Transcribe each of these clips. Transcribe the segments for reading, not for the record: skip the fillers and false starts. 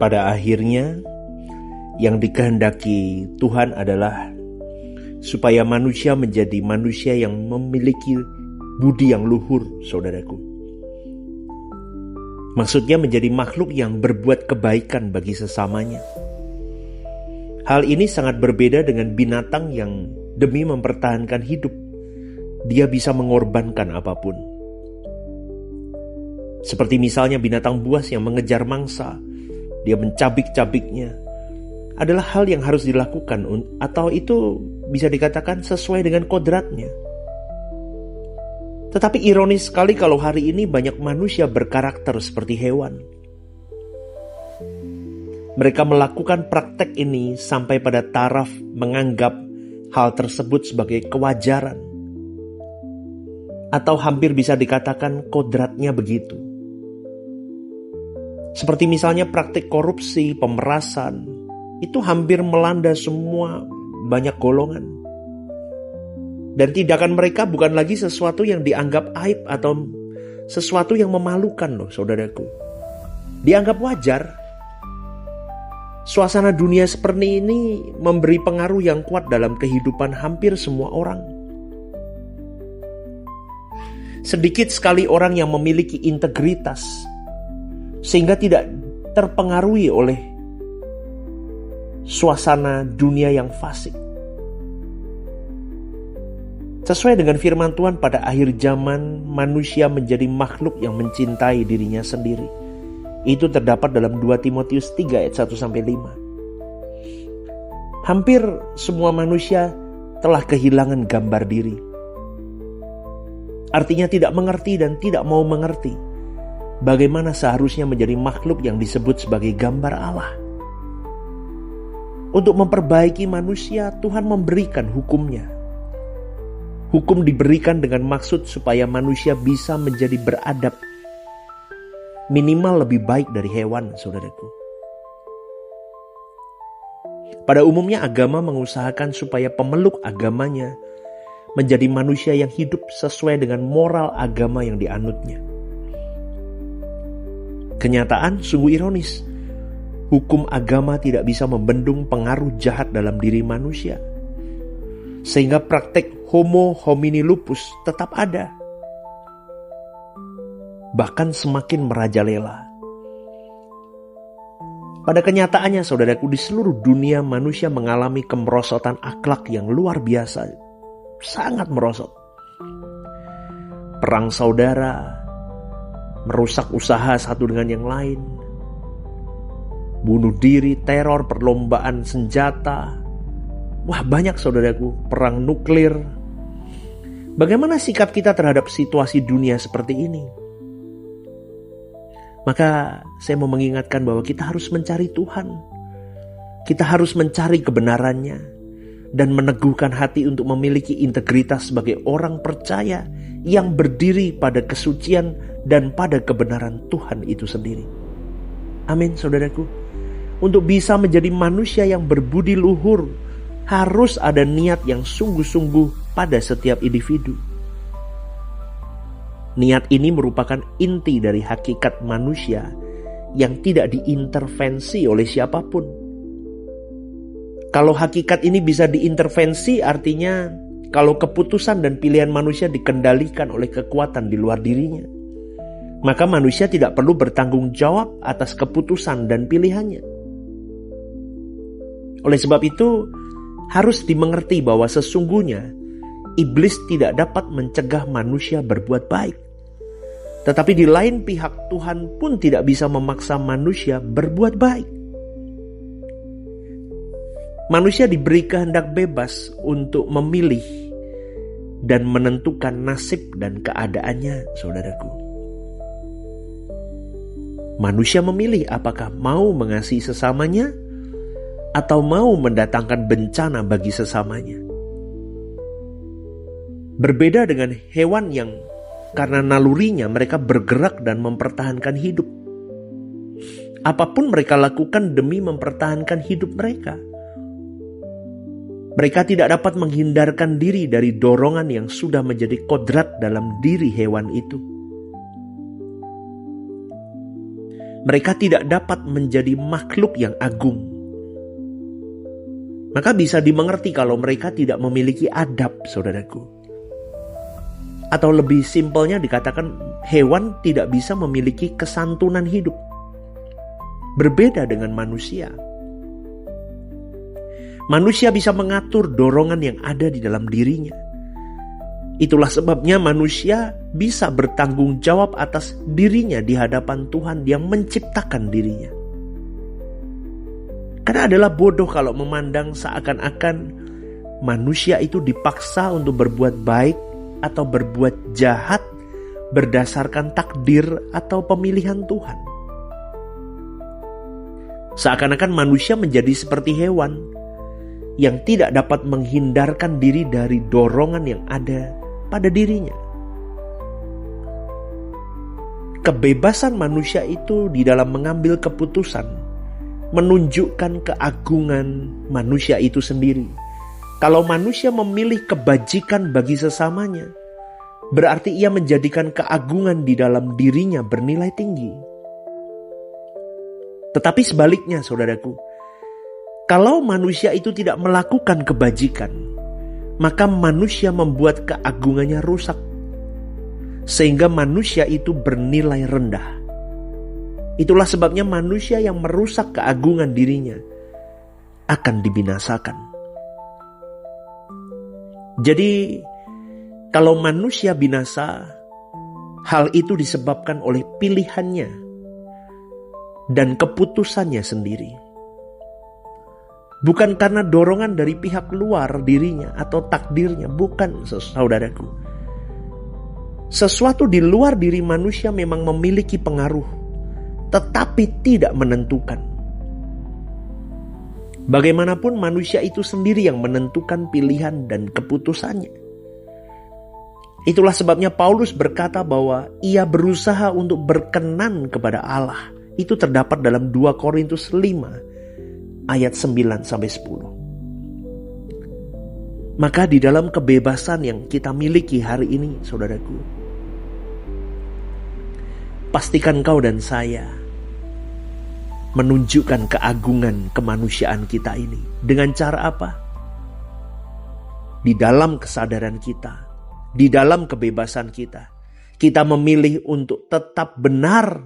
Pada akhirnya, yang dikehendaki Tuhan adalah supaya manusia menjadi manusia yang memiliki budi yang luhur, saudaraku. Maksudnya menjadi makhluk yang berbuat kebaikan bagi sesamanya. Hal ini sangat berbeda dengan binatang yang demi mempertahankan hidup, dia bisa mengorbankan apapun. Seperti misalnya binatang buas yang mengejar mangsa, dia mencabik-cabiknya, adalah hal yang harus dilakukan, atau itu bisa dikatakan sesuai dengan kodratnya. Tetapi ironis sekali kalau hari ini banyak manusia berkarakter seperti hewan. Mereka melakukan praktek ini sampai pada taraf menganggap hal tersebut sebagai kewajaran, atau hampir bisa dikatakan kodratnya begitu. Seperti misalnya praktik korupsi, pemerasan, itu hampir melanda semua banyak golongan. Dan tindakan mereka bukan lagi sesuatu yang dianggap aib atau sesuatu yang memalukan loh, saudaraku. Dianggap wajar. Suasana dunia seperti ini memberi pengaruh yang kuat dalam kehidupan hampir semua orang. Sedikit sekali orang yang memiliki integritas, sehingga tidak terpengaruhi oleh suasana dunia yang fasik. Sesuai dengan firman Tuhan, pada akhir zaman manusia menjadi makhluk yang mencintai dirinya sendiri. Itu terdapat dalam 2 Timotius 3 ayat 1-5. Hampir semua manusia telah kehilangan gambar diri. Artinya tidak mengerti dan tidak mau mengerti bagaimana seharusnya menjadi makhluk yang disebut sebagai gambar Allah. Untuk memperbaiki manusia, Tuhan memberikan hukumnya. Hukum diberikan dengan maksud supaya manusia bisa menjadi beradab, minimal lebih baik dari hewan, saudaraku. Pada umumnya agama mengusahakan supaya pemeluk agamanya menjadi manusia yang hidup sesuai dengan moral agama yang dianutnya. Kenyataan sungguh ironis. Hukum agama tidak bisa membendung pengaruh jahat dalam diri manusia, sehingga praktek homo homini lupus tetap ada, bahkan semakin merajalela. Pada kenyataannya, saudaraku, di seluruh dunia manusia mengalami kemerosotan akhlak yang luar biasa, sangat merosot. Perang saudara, merusak usaha satu dengan yang lain, bunuh diri, teror, perlombaan senjata. Wah, banyak, saudaraku, perang nuklir. Bagaimana sikap kita terhadap situasi dunia seperti ini? Maka saya mau mengingatkan bahwa kita harus mencari Tuhan. Kita harus mencari kebenarannya dan meneguhkan hati untuk memiliki integritas sebagai orang percaya yang berdiri pada kesucian dan pada kebenaran Tuhan itu sendiri. Amin, saudaraku. Untuk bisa menjadi manusia yang berbudi luhur, harus ada niat yang sungguh-sungguh pada setiap individu. Niat ini merupakan inti dari hakikat manusia yang tidak diintervensi oleh siapapun. Kalau hakikat ini bisa diintervensi, artinya kalau keputusan dan pilihan manusia dikendalikan oleh kekuatan di luar dirinya, maka manusia tidak perlu bertanggung jawab atas keputusan dan pilihannya. Oleh sebab itu, harus dimengerti bahwa sesungguhnya iblis tidak dapat mencegah manusia berbuat baik. Tetapi di lain pihak, Tuhan pun tidak bisa memaksa manusia berbuat baik. Manusia diberi kehendak bebas untuk memilih dan menentukan nasib dan keadaannya, saudaraku. Manusia memilih apakah mau mengasihi sesamanya atau mau mendatangkan bencana bagi sesamanya. Berbeda dengan hewan yang karena nalurinya mereka bergerak dan mempertahankan hidup. Apapun mereka lakukan demi mempertahankan hidup mereka. Mereka tidak dapat menghindarkan diri dari dorongan yang sudah menjadi kodrat dalam diri hewan itu. Mereka tidak dapat menjadi makhluk yang agung. Maka bisa dimengerti kalau mereka tidak memiliki adab, saudaraku. Atau lebih simpelnya dikatakan, hewan tidak bisa memiliki kesantunan hidup. Berbeda dengan manusia. Manusia bisa mengatur dorongan yang ada di dalam dirinya. Itulah sebabnya manusia bisa bertanggung jawab atas dirinya di hadapan Tuhan yang menciptakan dirinya. Karena adalah bodoh kalau memandang seakan-akan manusia itu dipaksa untuk berbuat baik atau berbuat jahat berdasarkan takdir atau pemilihan Tuhan. Seakan-akan manusia menjadi seperti hewan yang tidak dapat menghindarkan diri dari dorongan yang ada pada dirinya. Kebebasan manusia itu di dalam mengambil keputusan menunjukkan keagungan manusia itu sendiri. Kalau manusia memilih kebajikan bagi sesamanya, berarti ia menjadikan keagungan di dalam dirinya bernilai tinggi. Tetapi sebaliknya, saudaraku, kalau manusia itu tidak melakukan kebajikan, maka manusia membuat keagungannya rusak, sehingga manusia itu bernilai rendah. Itulah sebabnya manusia yang merusak keagungan dirinya akan dibinasakan. Jadi, kalau manusia binasa, hal itu disebabkan oleh pilihannya dan keputusannya sendiri. Bukan karena dorongan dari pihak luar dirinya atau takdirnya, bukan, saudaraku. Sesuatu di luar diri manusia memang memiliki pengaruh, tetapi tidak menentukan. Bagaimanapun manusia itu sendiri yang menentukan pilihan dan keputusannya. Itulah sebabnya Paulus berkata bahwa ia berusaha untuk berkenan kepada Allah. Itu terdapat dalam 2 Korintus 5 ayat 9-10. Maka di dalam kebebasan yang kita miliki hari ini, saudaraku, pastikan kau dan saya menunjukkan keagungan kemanusiaan kita ini. Dengan cara apa? Di dalam kesadaran kita, di dalam kebebasan kita, kita memilih untuk tetap benar,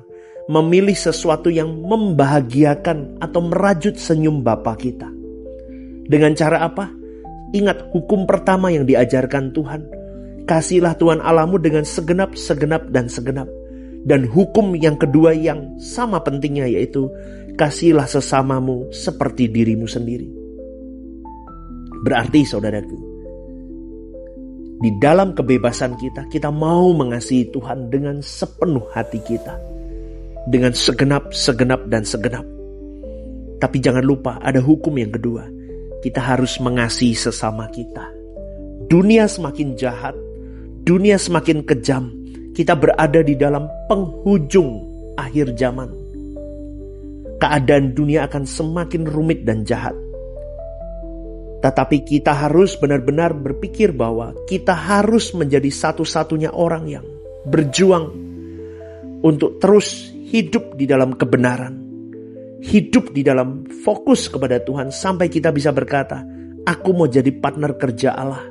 memilih sesuatu yang membahagiakan atau merajut senyum Bapa kita. Dengan cara apa? Ingat hukum pertama yang diajarkan Tuhan. Kasihilah Tuhan Allahmu dengan segenap dan segenap. Dan hukum yang kedua yang sama pentingnya, yaitu kasihilah sesamamu seperti dirimu sendiri. Berarti, saudaraku, di dalam kebebasan kita, kita mau mengasihi Tuhan dengan sepenuh hati kita, dengan segenap dan segenap. Tapi jangan lupa ada hukum yang kedua. Kita harus mengasihi sesama kita. Dunia semakin jahat, dunia semakin kejam. Kita berada di dalam penghujung akhir zaman. Keadaan dunia akan semakin rumit dan jahat. Tetapi kita harus benar-benar berpikir bahwa kita harus menjadi satu-satunya orang yang berjuang untuk terus hidup di dalam kebenaran, hidup di dalam fokus kepada Tuhan, sampai kita bisa berkata, aku mau jadi partner kerja Allah,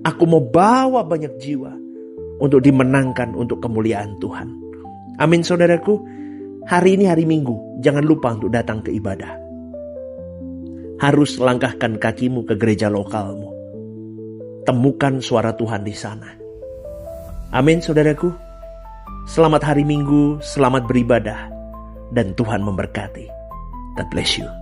aku mau bawa banyak jiwa untuk dimenangkan untuk kemuliaan Tuhan. Amin, saudaraku. Hari ini hari Minggu, jangan lupa untuk datang ke ibadah. Harus langkahkan kakimu ke gereja lokalmu. Temukan suara Tuhan di sana. Amin, saudaraku. Selamat hari Minggu, selamat beribadah, dan Tuhan memberkati. God bless you.